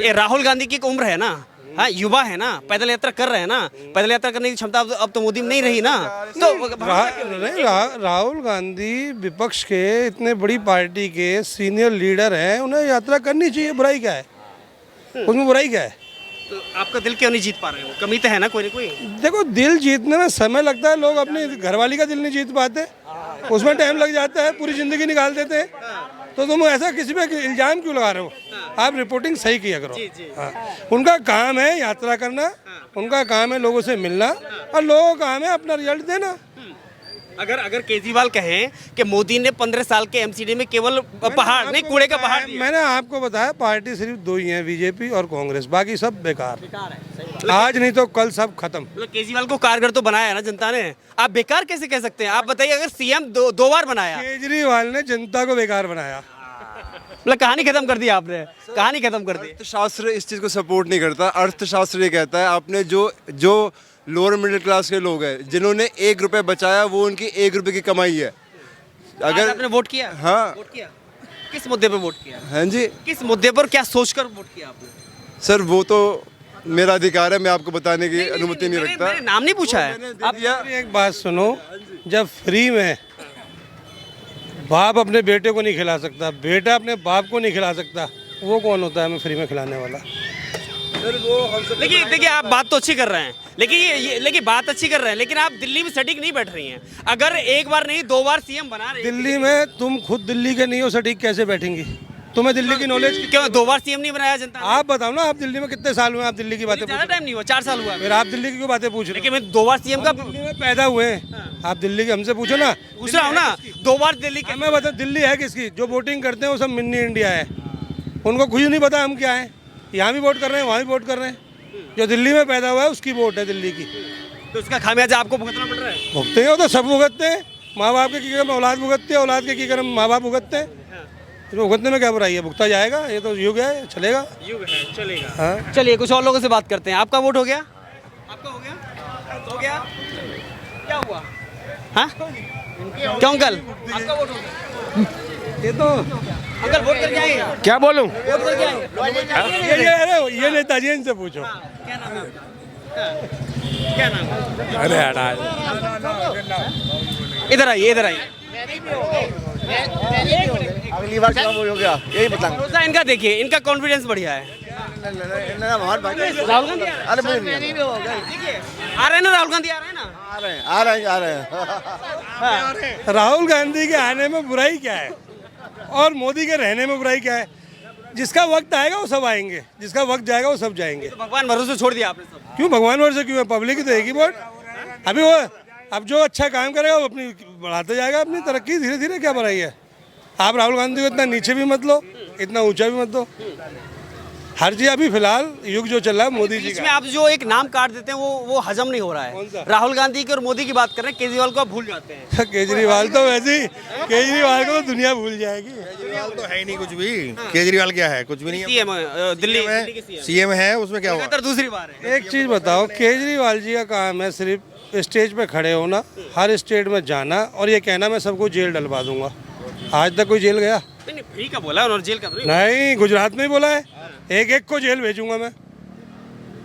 ये राहुल गांधी की एक उम्र है ना, हाँ युवा है ना, पैदल यात्रा कर रहे हैं ना, पैदल यात्रा करने की क्षमता अब तो मोदी में नहीं रही ना, तो राहुल गांधी विपक्ष के इतने बड़ी पार्टी के सीनियर लीडर हैं, उन्हें यात्रा करनी चाहिए, बुराई क्या है उसमें, बुराई क्या है? तो आपका दिल क्यों नहीं जीत पा रहे हो? कमी तो है ना कोई ना कोई। देखो, दिल जीतने में समय लगता है, लोग अपनी घरवाली का दिल नहीं जीत पाते, उसमें टाइम लग जाता है, पूरी जिंदगी निकाल देते हैं। तो तुम ऐसा किसी पे इल्जाम क्यों लगा रहे हो? आप रिपोर्टिंग सही किया करो। हाँ, उनका काम है यात्रा करना, उनका काम है लोगों से मिलना, और लोगों का काम है अपना रिजल्ट देना। अगर केजरीवाल कहें कि मोदी ने 15 साल के एमसीडी में केवल पहाड़ नहीं, कूड़े का पहाड़ दिया। मैंने आपको बताया, पार्टी सिर्फ दो ही है, बीजेपी और कांग्रेस, बाकी सब बेकार है। आज नहीं तो कल सब खत्म। मतलब केजरीवाल को कारगर तो बनाया है ना जनता ने, आप बेकार कैसे कह सकते हैं? आप बताइए, अगर सीएम दो बार बनाया, केजरीवाल ने जनता को बेकार बनाया। मतलब कहानी खत्म कर दी आपने, कहानी खत्म कर दी। अर्थशास्त्र इस चीज़ को सपोर्ट नहीं करता। अर्थशास्त्र ये कहता है आपने जो लोअर मिडिल क्लास के लोग हैं, जिन्होंने 1 रुपये बचाया, वो उनकी 1 रुपये की कमाई है। अगर आपने वोट किया, हाँ, वोट किया, किस मुद्दे पर वोट किया? हाँ जी, किस मुद्दे पर क्या सोचकर वोट किया आपने? सर वो तो मेरा अधिकार है, मैं आपको बताने की अनुमति नहीं रखता। मैंने नाम नहीं पूछा है। आप एक बात सुनो, जब फ्री में बाप अपने बेटे को नहीं खिला सकता, बेटा अपने बाप को नहीं खिला सकता, वो कौन होता है हमें फ्री में खिलाने वाला? लेकिन देखिए, आप बात तो अच्छी कर रहे हैं, लेकिन बात अच्छी कर रहे हैं, लेकिन आप दिल्ली में सटीक नहीं बैठ रही हैं। अगर एक बार नहीं 2 बार सीएम बना रहे हैं दिल्ली में, तुम खुद दिल्ली के नहीं हो, सटीक कैसे बैठेंगी? तुम्हें दिल्ली की नॉलेज क्यों 2 बार सीएम नहीं बनाया जनता ने? आप बताओ ना, आप दिल्ली में कितने साल हुए? आप दिल्ली की बातें ज्यादा टाइम नहीं हुआ, 4 साल हुआ। फिर आप दिल्ली की क्यों बातें पूछ रहे हो? लेकिन मैं 2 बार सीएम का दिल्ली में पैदा हुए हैं, आप दिल्ली के हमसे पूछो ना। पूछ रहा हूँ ना, 2 बार दिल्ली के। मैं बता, दिल्ली है किसकी? जो वोटिंग करते हैं वो सब मिनी इंडिया है, उनको कुछ नहीं पता हम क्या है। यहाँ भी वोट कर रहे हैं, वहाँ भी वोट कर रहे हैं। जो दिल्ली में पैदा हुआ है उसकी वोट है दिल्ली की, तो उसका खामियाजा आपको भुगतना पड़ रहा है। भुगते हैं, वो तो सब भुगतते हैं। माँ बाप के की कर्म औलाद भुगतते हैं, औलाद के की कर्म माँ बाप भुगतते हैं। तो भुगतने में क्या बुराई है? भुगता जाएगा, ये तो युग है, चलेगा। युग है, चलेगा। हाँ, चलिए कुछ और लोगों से बात करते हैं। आपका वोट हो गया? आपका हो गया? हो गया? क्या हुआ? हाँ क्यों अंकल, आपका वोट हो गया? ये तो अंकल वोट करके आए? क्या बोलूं? वोट करके आए? ये नेताजी हैं, इनसे पूछो। क्या नाम है आपका? हाँ, क्या नाम है? अरे हटा, इधर आइए, इधर आइए। अगली बार चुनाव हो गया, यही बताऊं। भरोसा इनका देखिए, इनका कॉन्फिडेंस बढ़िया है। राहुल गांधी अरे देखिए, आ रहे हैं ना, राहुल गांधी आ रहे हैं ना। आ रहे हैं। राहुल गांधी के आने में बुराई क्या है और मोदी के रहने में बुराई क्या है? जिसका वक्त आएगा वो सब आएंगे, जिसका वक्त जाएगा वो सब जाएंगे। तो भगवान भरोसे छोड़ दिया आपने सब। क्यों भगवान भरोसे क्यों है? पब्लिक ही तो एक ही वोट। अभी वो अब जो अच्छा काम करेगा वो अपनी बढ़ाते जाएगा, अपनी तरक्की धीरे धीरे। क्या बढ़ाई है? आप राहुल गांधी को इतना नीचे भी मत लो, इतना ऊंचा भी मत दो। हर चीज अभी फिलहाल युग जो चल रहा है मोदी जी इसमें का। आप जो एक नाम काट देते हैं वो हजम नहीं हो रहा है। राहुल गांधी की और मोदी की बात कर रहे हैं, केजरीवाल को आप भूल जाते हैं। केजरीवाल तो वैसे ही, केजरीवाल को तो दुनिया भूल जाएगी। केजरीवाल तो है ही नहीं कुछ भी। केजरीवाल क्या है? कुछ भी नहीं है। सीएम दिल्ली के सीएम सीएम है, उसमें क्या हुआ? लगातार दूसरी बार है। एक चीज बताओ, केजरीवाल जी का काम है सिर्फ स्टेज पे खड़े होना, हर स्टेट में जाना और ये कहना मैं सबको जेल डलवा दूंगा। आज तक कोई जेल गया? नहीं, फ्री का बोला और जेल का नहीं, गुजरात में ही बोला है, एक एक को जेल भेजूंगा मैं।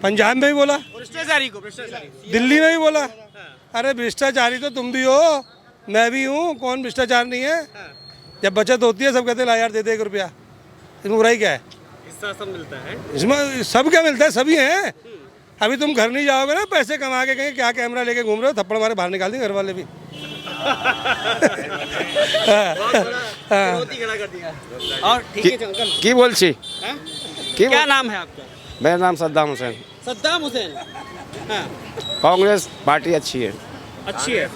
पंजाब में भी बोला, भ्रष्टाचारी दिल्ली में भी बोला। अरे भ्रष्टाचारी तो तुम भी हो, मैं भी हूँ, कौन भ्रष्टाचार नहीं है? जब बचत होती है सब कहते हैं ला यार दे दे 1 रुपया। इसमें बुराई क्या है? हिस्सा सब मिलता है। इसमें सब क्या मिलता है? सभी हैं। अभी तुम घर नहीं जाओगे ना, पैसे कमा के कहीं क्या कैमरा लेके घूम रहे हो, थप्पड़ मारे बाहर निकाल देंगे घर वाले भी। खड़ा कर दिया। और ठीक है अंकल, की बोलছি? क्या नाम है आपका? मेरा नाम सद्दाम हुसैन। सद्दाम हुसैन। हाँ, कांग्रेस पार्टी अच्छी है। अच्छी है।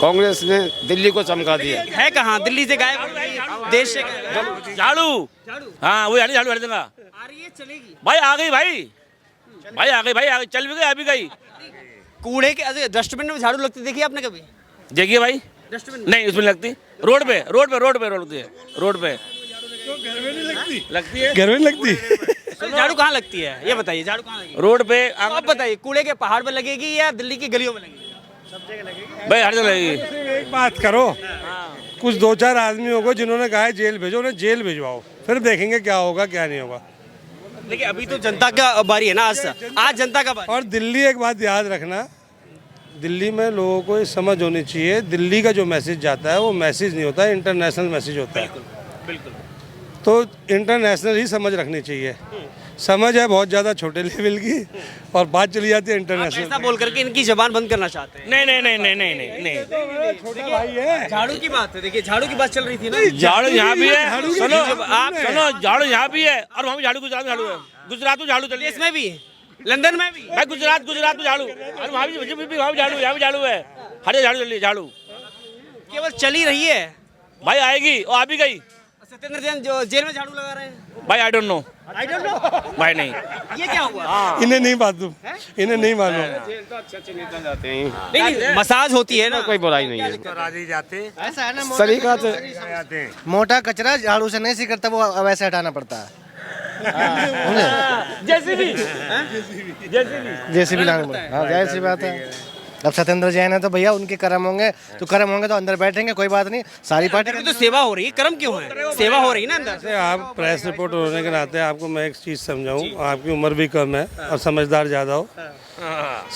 कांग्रेस ने दिल्ली को चमका दिया। है कहाँ? दिल्ली से गायब हो गई, देश से गायब। झाड़ू, हाँ वो झाड़ू हर जगह आ रही है, चलेगी भाई, आ गई भाई, भाई आ गई, भाई आ गई, चल भी गई, अभी गई। कूड़े के डस्टबिन में झाड़ू लगती देखी आपने कभी? देखिए भाई, डस्टबिन नहीं उसमें लगती, रोड पे लगती है, रोड पे लगती है। घर में लगती झाड़ू कहाँ लगती है ये बताइए? झाड़ू कहाँ लगेगी? रोड पे। आप बताइए, कूड़े के पहाड़ पे लगेगी या दिल्ली की गलियों में लगेगी? सब जगह लगेगी भाई, हर जगह लगेगी। एक बात करो, कुछ 2-4 आदमियों को जिन्होंने कहा है जेल भेजो, उन्हें जेल भिजवाओ, फिर देखेंगे क्या होगा क्या नहीं होगा। देखिए अभी तो जनता का बारी है ना, आज जनता का बारी। और दिल्ली, एक बात याद रखना, दिल्ली में लोगों को ये समझ होनी चाहिए, दिल्ली का जो मैसेज जाता है वो मैसेज नहीं होता है, इंटरनेशनल मैसेज होता है। बिल्कुल। तो इंटरनेशनल ही समझ रखनी चाहिए। समझ है बहुत ज़्यादा छोटे लेवल की और बात चली जाती है आप इंटरनेशनल। ऐसा बोल करके इनकी जबान बंद करना चाहते हैं। नहीं नहीं नहीं नहीं नहीं नहीं नहीं छोटा भाई है। झाड़ू की बात है, देखिए झाड़ू की बात चल रही थी ना। झाड़ू यहाँ भी है, सुनो आप सुनो, झाड़ू यहाँ भी है और वहाँ भी झाड़ू, गुजरात में झाड़ू है, गुजरात में झाड़ू चलिए, देश में भी, लंदन में भी, भाई गुजरात गुजरात में झाड़ू और वहाँ भी झाड़ू, यहाँ भी झाड़ू है, हर जगह झाड़ू चलिए, झाड़ू केवल चली रही है। भाई आएगी और आ भी गई। सत्येंद्र जैन जो जेल में झाड़ू लगा रहे हैं, भाई I don't know, I don't know, भाई नहीं, ये क्या हुआ? इन्हें नहीं मालूम, इन्हें नहीं मालूम। अच्छे नेता जाते हैं, नहीं, मसाज होती है ना। कोई बुराई नहीं है। ऐसा है ना, सलीका से मोटा कचरा झाड़ू से नहीं करता, वो वैसे हटाना पड़ता है। जैसे भी लाना पड़ता है। हाँ, जाहिर सी बात है। अब सत्येंद्र जैन है तो भैया उनके कर्म होंगे, तो कर्म होंगे तो अंदर बैठेंगे, कोई बात नहीं, सारी पार्टी तो सेवा हो रही है, कर्म क्यों है? सेवा हो रही है ना अंदर। जैसे आप प्रेस रिपोर्टर होने के नाते आपको मैं एक चीज़ समझाऊं, आपकी उम्र भी कम है और समझदार ज़्यादा हो।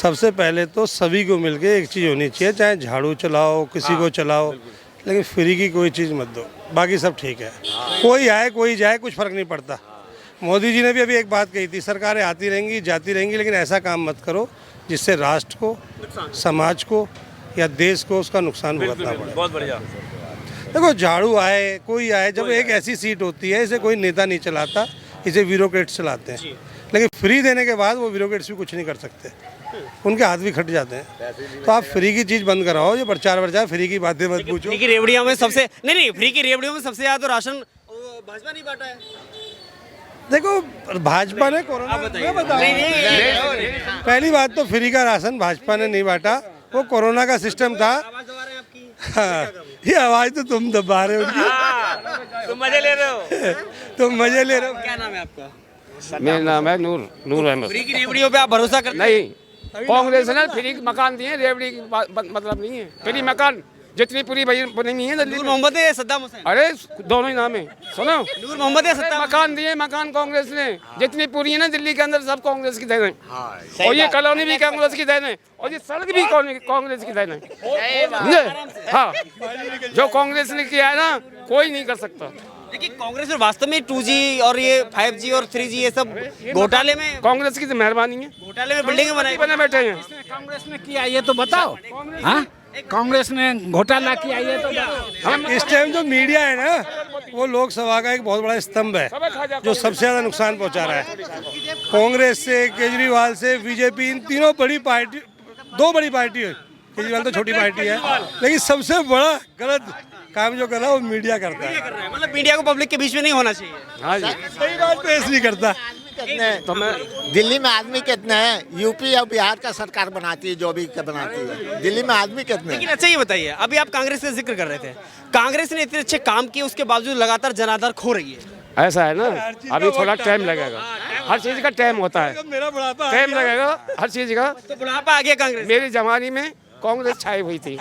सबसे पहले तो सभी को मिलके एक चीज़ होनी चाहिए, चाहे झाड़ू चलाओ, किसी को चलाओ, लेकिन फ्री की कोई चीज़ मत दो, बाकी सब ठीक है। कोई आए कोई जाए, कुछ फ़र्क नहीं पड़ता। मोदी जी ने भी अभी एक बात कही थी, सरकारें आती रहेंगी जाती रहेंगी, लेकिन ऐसा काम मत करो जिससे राष्ट्र को, समाज को या देश को उसका नुकसान भुगतना पड़े। बहुत बढ़िया। देखो झाड़ू आए कोई आए, जब एक ऐसी सीट होती है, इसे कोई नेता नहीं चलाता, इसे ब्यूरोक्रेट्स चलाते हैं। लेकिन फ्री देने के बाद वो ब्यूरोक्रेट्स भी कुछ नहीं कर सकते, उनके हाथ भी खट जाते हैं। तो आप फ्री की चीज़ बंद कराओ, ये प्रचार प्रचार फ्री की बातें मत पूछो। फ्री की रेवड़ियों में सबसे नहीं, फ्री की रेवड़ियों में सबसे ज्यादा तो राशन भाजपा नहीं बांटा है। देखो भाजपा ने कोरोना, मैं बता रहा हूं। पहली बात तो फ्री का राशन भाजपा ने नहीं बांटा, वो कोरोना का सिस्टम था। हाँ, ये आवाज तो तुम दबा रहे हो उनकी। तुम मजे ले रहे हो। तुम मजे ले रहे हो। क्या नाम है आपका? मेरा नाम है नूर अहमद। फ्री की रेवड़ियों पे आप भरोसा करते हैं? नहीं, कांग्रेस ने फ्री मकान दिए, रेवड़ी की मतलब नहीं है। फ्री मकान जितनी पूरी बनी है दिल्ली नूर में। मोहम्मद है या सद्दाम हुसैन? अरे दोनों ही नाम है, सुनो। नूर मोहम्मद या सद्दाम? मकान दिए, मकान कांग्रेस ने जितनी पूरी है ना दिल्ली के अंदर, सब कांग्रेस की देन है। और ये कॉलोनी भी कांग्रेस की देन है, और ये सड़क भी कांग्रेस की देन है। हाँ, जो कांग्रेस ने किया है ना, कोई नहीं कर सकता। देखिए कांग्रेस में वास्तव में 2G और ये 5G और 3G ये सब घोटाले में, कांग्रेस की तो मेहरबानी है, घोटाले में बिल्डिंग बनाई बने बैठे हैं। कांग्रेस ने किया ये तो बताओ। हाँ, कांग्रेस ने घोटाला किया ये तो बताओ। इस टाइम जो मीडिया है ना, वो लोकसभा का एक बहुत बड़ा स्तंभ है जो सबसे ज्यादा नुकसान पहुंचा रहा है। कांग्रेस से, केजरीवाल से, बीजेपी, इन तीनों बड़ी पार्टी, दो बड़ी पार्टी है, केजरीवाल तो छोटी पार्टी है, लेकिन सबसे बड़ा गलत काम जो कर रहा है वो मीडिया करता है। मतलब मीडिया को पब्लिक के बीच में नहीं होना चाहिए। हाँ जी, सही बात पेश नहीं करता। तो मैं दिल्ली में आदमी कितने हैं? यूपी और बिहार का सरकार बनाती है, जो भी बनाती है। दिल्ली में आदमी कितने हैं? लेकिन अच्छा ये बताइए, अभी आप कांग्रेस का जिक्र कर रहे थे, कांग्रेस ने इतने अच्छे काम किए, उसके बावजूद लगातार जनाधार खो रही है। ऐसा है ना, अभी थोड़ा टाइम लगेगा, हर चीज का टाइम होता है, मेरा बुढ़ापा टाइम लगेगा हर चीज का। तो बुढ़ापा आ गया कांग्रेस। मेरी जवानी में कांग्रेस छाई हुई थी,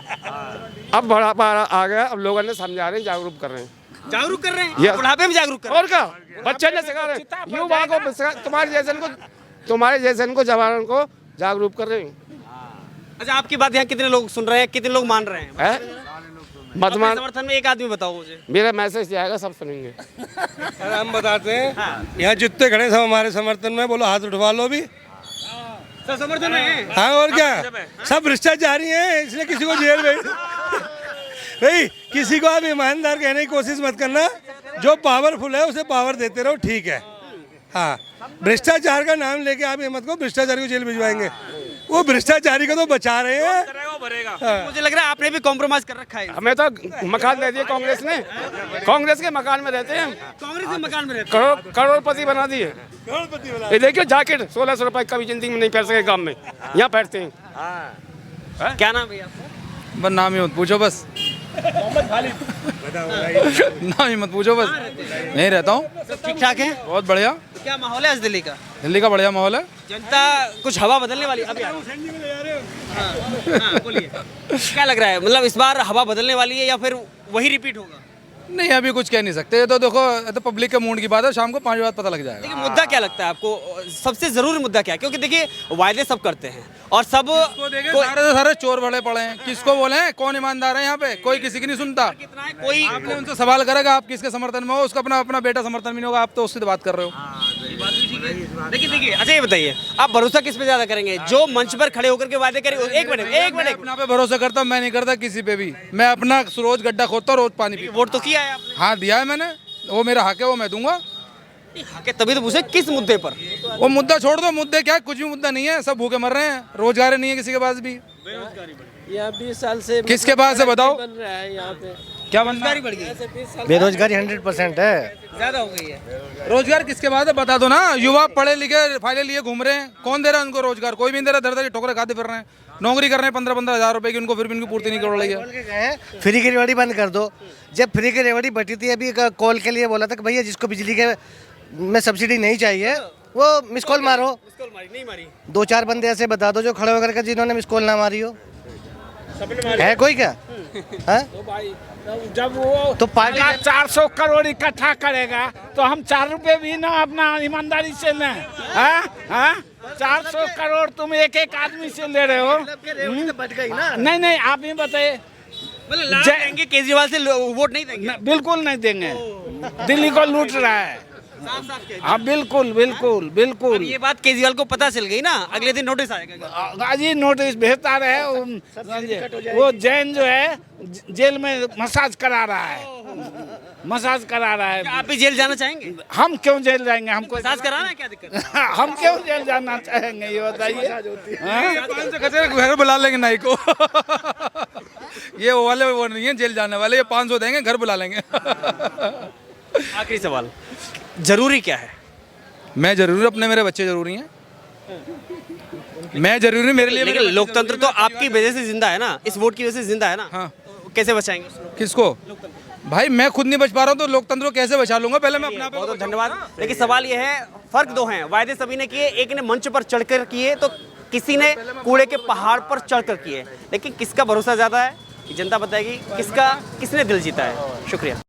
अब बुढ़ापा आ गया, अब लोगों ने समझा रहे हैं, जागरूक कर रहे हैं। जागरूक कर रहे हैं, Yes. बुढ़ापे में जागरूक कर रहे और क्या, बच्चे ने सिखा रहे हैं, युवा को तुम्हारे जैसे को जवानों को जागरूक कर रहे हैं। हैं। अच्छा आपकी बात यहाँ कितने लोग सुन रहे हैं, कितने लोग मान रहे हैं? है मतमान, समर्थन में एक आदमी बताओ मुझे। मेरा मैसेज जाएगा, सब सुनेंगे। अरे हम बताते हैं, यहाँ जितने खड़े सब हमारे समर्थन में, बोलो हाथ उठवा लो भी। सब समर्थन में है। हाँ और क्या, सब भ्रष्टाचारी हैं, इसलिए किसी को जेल में भाई, किसी को आप ईमानदार कहने की कोशिश मत करना, जो पावरफुल है उसे पावर देते रहो, ठीक है। हाँ, भ्रष्टाचार का नाम लेके आप ये मत कहो भ्रष्टाचारी को जेल भिजवाएंगे, वो भ्रष्टाचारी को तो बचा रहे हैं। मुझे लग रहा है आपने भी कॉम्प्रोमाइज कर रखा है। हमें तो मकान दे दिए कांग्रेस ने, कांग्रेस के मकान में रहते हैं, कांग्रेस के मकान में रहते हैं। करोड़पति बना दिए। ये देखिए जैकेट 1600 रुपए कभी जिंदगी में नहीं पहन सके, गाँव में यहाँ पहनते हैं। क्या नाम है आपका? बस नाम ही मत पूछो, बस नाम ही मत पूछो, बस नहीं रहता हूँ। सब ठीक ठाक है? बहुत बढ़िया। तो क्या माहौल है आज दिल्ली का? दिल्ली का बढ़िया माहौल है। जनता कुछ हवा बदलने वाली अभी हाँ, बोलिए क्या लग रहा है, मतलब इस बार हवा बदलने वाली है या फिर वही रिपीट होगा? नहीं अभी कुछ कह नहीं सकते, ये तो देखो ये तो पब्लिक के मूड की बात है, शाम को 5 बजे बाद पता लग जाएगा। लेकिन मुद्दा क्या लगता है आपको, सबसे जरूरी मुद्दा क्या है? क्योंकि देखिए वायदे सब करते हैं और सब को देखे सारे से सारे चोर भरे पड़े हैं, किसको बोले कौन ईमानदार है यहाँ पे, कोई किसी की नहीं सुनता। कितना है कोई आपने उनसे सवाल करेगा आप किसके समर्थन में हो, उसका अपना अपना बेटा समर्थन में नहीं होगा, आप तो उससे बात कर रहे हो। लेकिन देखिए अच्छा ये बताइए आप भरोसा किस पे ज्यादा करेंगे, जो मंच पर खड़े होकर के वादे करें? एक मैं मिनट अपना पे भरोसा करता हूँ, मैं नहीं करता किसी पे भी, मैं अपना रोज गड्ढा खोदता हूँ, रोज पानी पीता हूँ। वोट तो किया है आपने? हाँ दिया है मैंने, वो मेरा हक है, वो मैं दूंगा। के तभी तो पूछे किस मुद्दे पर? वो मुद्दा छोड़ दो, मुद्दे क्या है, कुछ भी मुद्दा नहीं है, सब भूखे मर रहे हैं, रोजगार नहीं है किसी के पास भी। यहाँ 20 साल से किसके पास है बताओ, बन रहा है यहाँ पे, क्या बनता बढ़ गई, बेरोजगारी 100% है। ज्यादा हो गई है। रोजगार किसके बाद है बता दो ना, युवा पढ़े लिखे फाइलें लिए घूम रहे हैं, कौन दे रहा है उनको रोजगार? कोई भी नहीं दे रहा, दर दर ठोकरे खाते फिर रहे हैं, नौकरी कर रहे हैं 15-15 हज़ार रुपए की, उनको फिर भी उनकी पूर्ति नहीं कर रही है। फ्री की रेवड़ी बंद कर दो। जब फ्री की रेवड़ी बटी थी, अभी कॉल के लिए बोला था कि भैया जिसको बिजली के में सब्सिडी नहीं चाहिए वो मिस कॉल मारो। नहीं मारी। 2-4 बंदे ऐसे बता दो जो खड़े होकर के जिन्होंने मिस कॉल ना मारी हो, है कोई क्या? है? जब वो तो पार्टी 400 करोड़ इकट्ठा करेगा तो हम 4 रुपए भी ना अपना ईमानदारी से लें? हाँ हाँ 400 करोड़ तुम एक आदमी से ले रहे हो। बच गई ना। नहीं आप ही बताइए, देंगे केजरीवाल से वोट नहीं देंगे? बिल्कुल नहीं देंगे, दिल्ली को लूट रहा है। हाँ बिल्कुल बिल्कुल बिल्कुल। अब ये बात केजरीवाल को पता चल गई ना, अगले दिन नोटिस आएगा। आज ही नोटिस भेजता रहे। वो जैन जो है जेल में मसाज करा रहा है, आप भी जेल जाना चाहेंगे? हम क्यों जेल जाएंगे? हमको मसाज कराना है, क्या दिक्कत है? हम क्यों जेल जाना चाहेंगे ये बताइए। हाँ? घर बुला लेंगे नाई को ये वो वाले वो नहीं है जेल जाने वाले, ये 500 देंगे, घर बुला लेंगे। आखिरी सवाल, जरूरी क्या है? मैं जरूरी, अपने मेरे बच्चे जरूरी हैं, मैं जरूरी मेरे लिए। लेकिन लोकतंत्र तो आपकी वजह से जिंदा है ना, इस वोट की वजह से जिंदा है ना। हाँ। कैसे बचाएंगे? किसको? भाई मैं खुद नहीं बच पा रहा हूँ तो लोकतंत्र को कैसे बचा लूंगा? पहले मैं अपना बहुत धन्यवाद। लेकिन सवाल ये है, फर्क दो हैं, वायदे सभी ने किए, एक ने मंच पर चढ़कर किए तो किसी ने कूड़े के पहाड़ पर चढ़कर किए। लेकिन किसका भरोसा ज्यादा है, जनता बताएगी किसने दिल जीता है। शुक्रिया।